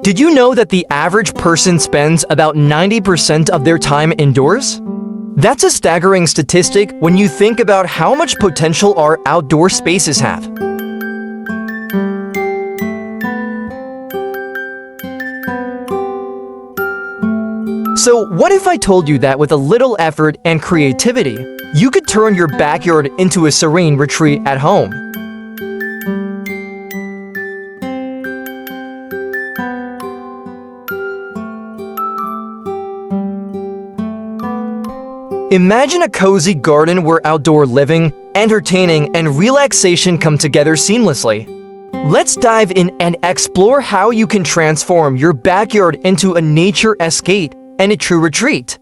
Did you know that the average person spends about 90% of their time indoors? That's a staggering statistic when you think about how much potential our outdoor spaces have. So what if I told you that with a little effort and creativity, you could turn your backyard into a serene retreat at home? Imagine a cozy garden where outdoor living, entertaining, and relaxation come together seamlessly. Let's dive in and explore how you can transform your backyard into a nature escape and a true retreat.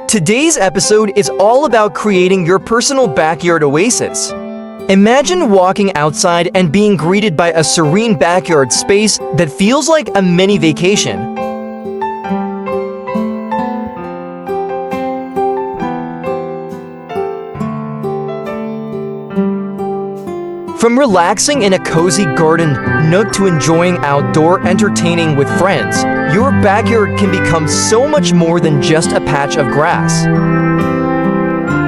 Today's episode is all about creating your personal backyard oasis. Imagine walking outside and being greeted by a serene backyard space that feels like a mini vacation. From relaxing in a cozy garden nook to enjoying outdoor entertaining with friends, your backyard can become so much more than just a patch of grass.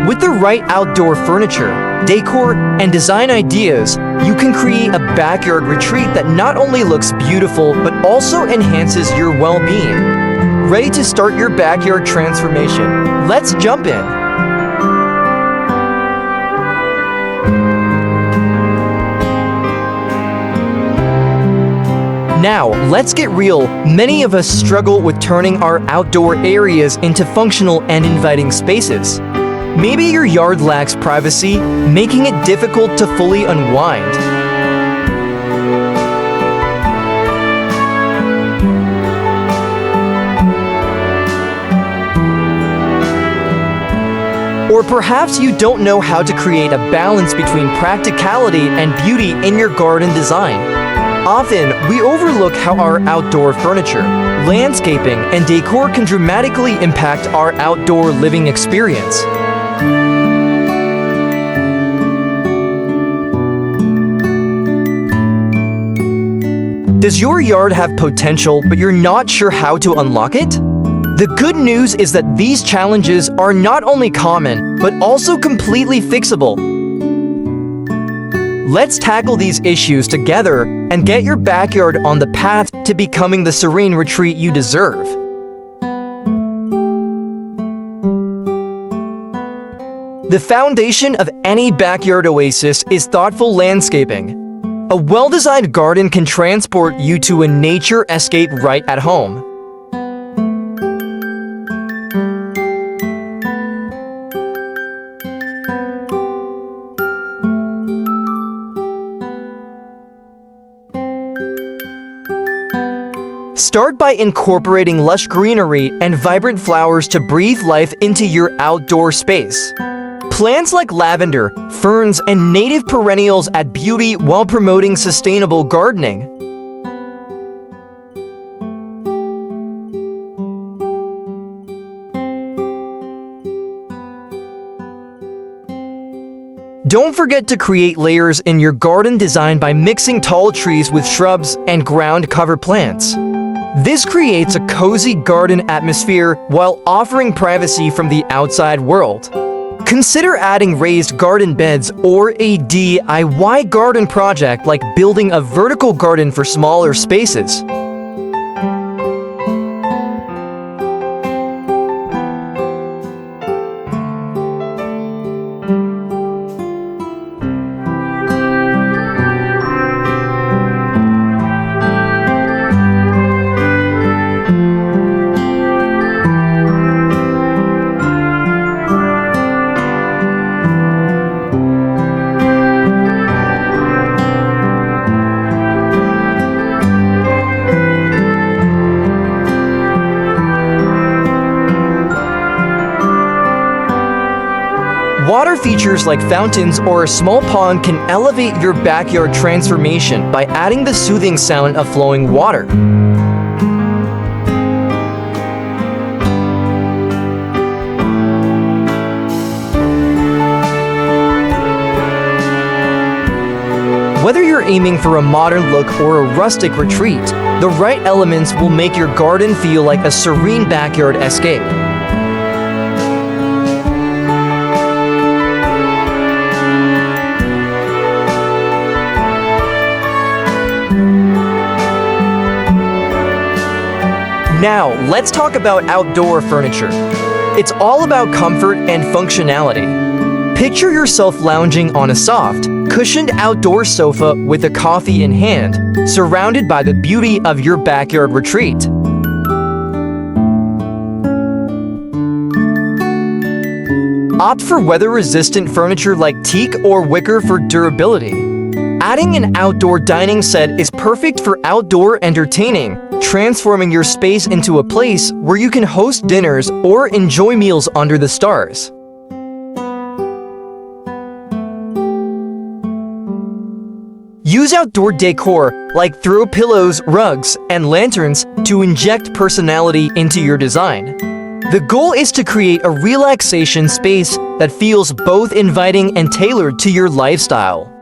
With the right outdoor furniture, decor, and design ideas, you can create a backyard retreat that not only looks beautiful but also enhances your well-being. Ready to start your backyard transformation? Let's jump in. Now, let's get real. Many of us struggle with turning our outdoor areas into functional and inviting spaces. Maybe your yard lacks privacy, making it difficult to fully unwind. Or perhaps you don't know how to create a balance between practicality and beauty in your garden design. Often, we overlook how our outdoor furniture, landscaping, and decor can dramatically impact our outdoor living experience. Does your yard have potential, but you're not sure how to unlock it? The good news is that these challenges are not only common, but also completely fixable. Let's tackle these issues together and get your backyard on the path to becoming the serene retreat you deserve. The foundation of any backyard oasis is thoughtful landscaping. A well-designed garden can transport you to a nature escape right at home. Start by incorporating lush greenery and vibrant flowers to breathe life into your outdoor space. Plants like lavender, ferns, and native perennials add beauty while promoting sustainable gardening. Don't forget to create layers in your garden design by mixing tall trees with shrubs and ground cover plants. This creates a cozy garden atmosphere while offering privacy from the outside world. Consider adding raised garden beds or a DIY garden project like building a vertical garden for smaller spaces. Water features like fountains or a small pond can elevate your backyard transformation by adding the soothing sound of flowing water. aiming for a modern look or a rustic retreat, the right elements will make your garden feel like a serene backyard escape. Now, let's talk about outdoor furniture. It's all about comfort and functionality. Picture yourself lounging on a soft, cushioned outdoor sofa with a coffee in hand, surrounded by the beauty of your backyard retreat. Opt for weather-resistant furniture like teak or wicker for durability. Adding an outdoor dining set is perfect for outdoor entertaining, transforming your space into a place where you can host dinners or enjoy meals under the stars. Use outdoor decor like throw pillows, rugs, and lanterns to inject personality into your design. The goal is to create a relaxation space that feels both inviting and tailored to your lifestyle.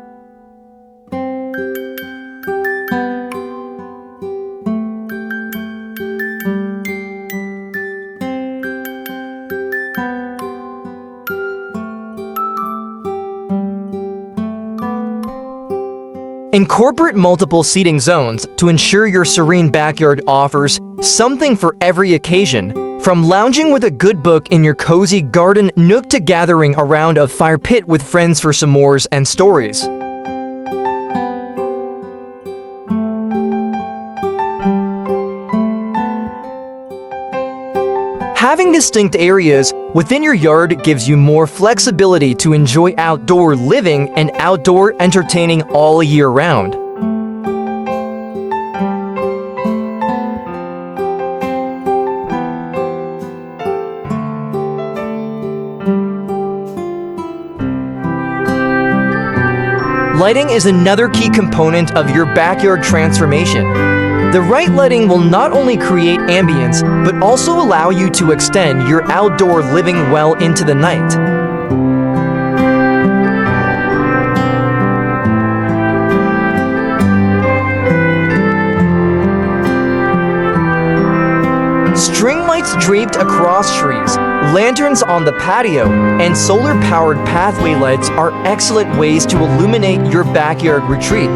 Incorporate multiple seating zones to ensure your serene backyard offers something for every occasion, from lounging with a good book in your cozy garden nook to gathering around a fire pit with friends for s'mores and stories. Having distinct areas within your yard gives you more flexibility to enjoy outdoor living and outdoor entertaining all year round. Lighting is another key component of your backyard transformation. The right lighting will not only create ambience, but also allow you to extend your outdoor living well into the night. String lights draped across trees, lanterns on the patio, and solar-powered pathway lights are excellent ways to illuminate your backyard retreat.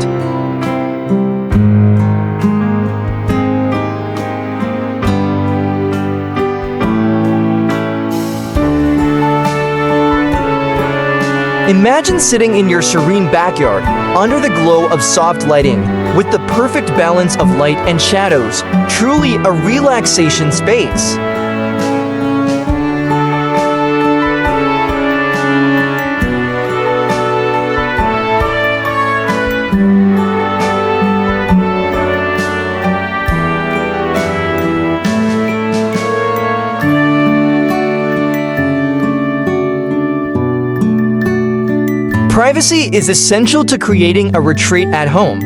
Imagine sitting in your serene backyard, under the glow of soft lighting, with the perfect balance of light and shadows, truly a relaxation space. Privacy is essential to creating a retreat at home.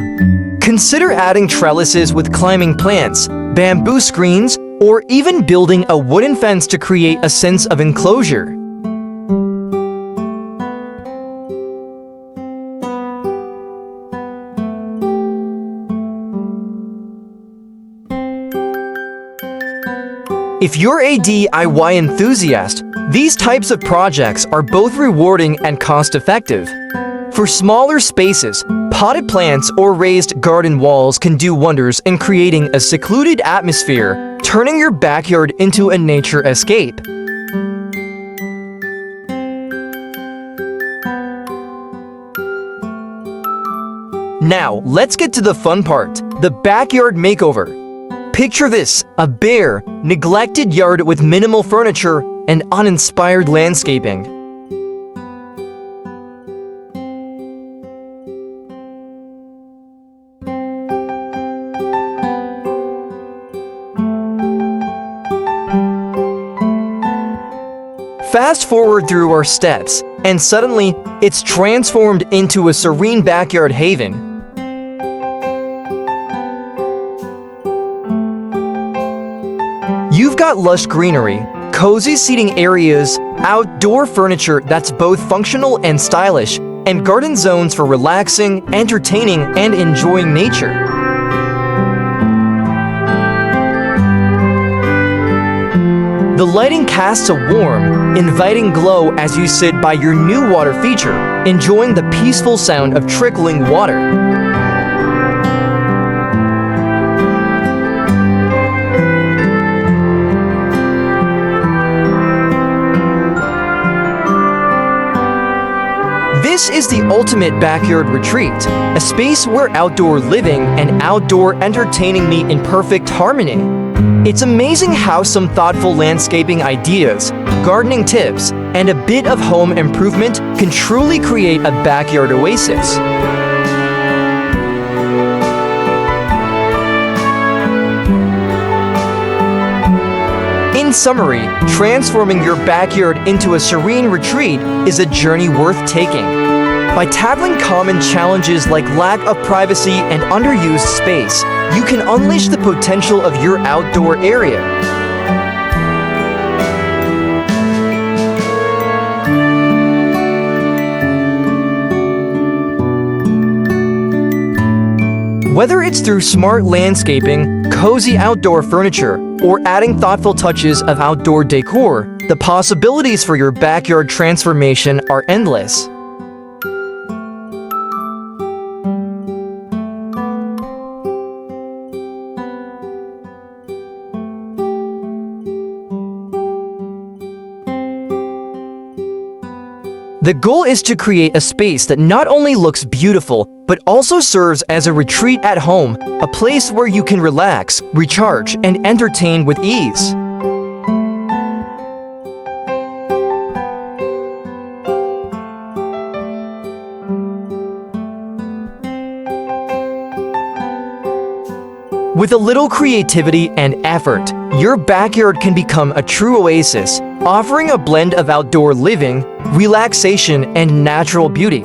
Consider adding trellises with climbing plants, bamboo screens, or even building a wooden fence to create a sense of enclosure. If you're a DIY enthusiast, these types of projects are both rewarding and cost-effective. For smaller spaces, potted plants or raised garden walls can do wonders in creating a secluded atmosphere, turning your backyard into a nature escape. Now, let's get to the fun part, the backyard makeover. Picture this, a bare, neglected yard with minimal furniture and uninspired landscaping. Fast forward through our steps, and suddenly, it's transformed into a serene backyard haven. You've got lush greenery, cozy seating areas, outdoor furniture that's both functional and stylish, and garden zones for relaxing, entertaining, and enjoying nature. The lighting casts a warm, inviting glow as you sit by your new water feature, enjoying the peaceful sound of trickling water. This is the ultimate backyard retreat, a space where outdoor living and outdoor entertaining meet in perfect harmony. It's amazing how some thoughtful landscaping ideas, gardening tips, and a bit of home improvement can truly create a backyard oasis. In summary, transforming your backyard into a serene retreat is a journey worth taking. By tackling common challenges like lack of privacy and underused space, you can unleash the potential of your outdoor area. Whether it's through smart landscaping, cozy outdoor furniture, or adding thoughtful touches of outdoor decor, the possibilities for your backyard transformation are endless. The goal is to create a space that not only looks beautiful, but also serves as a retreat at home, a place where you can relax, recharge, and entertain with ease. With a little creativity and effort, your backyard can become a true oasis, offering a blend of outdoor living, relaxation, and natural beauty.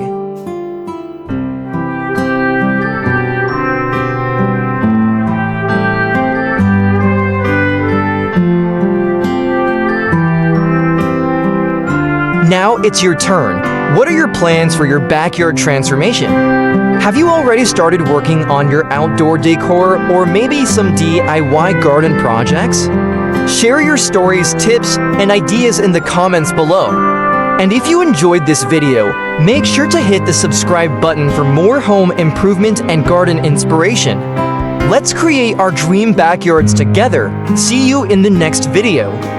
Now it's your turn. What are your plans for your backyard transformation? Have you already started working on your outdoor decor or maybe some DIY garden projects? Share your stories, tips, and ideas in the comments below. And if you enjoyed this video, make sure to hit the subscribe button for more home improvement and garden inspiration. Let's create our dream backyards together. See you in the next video.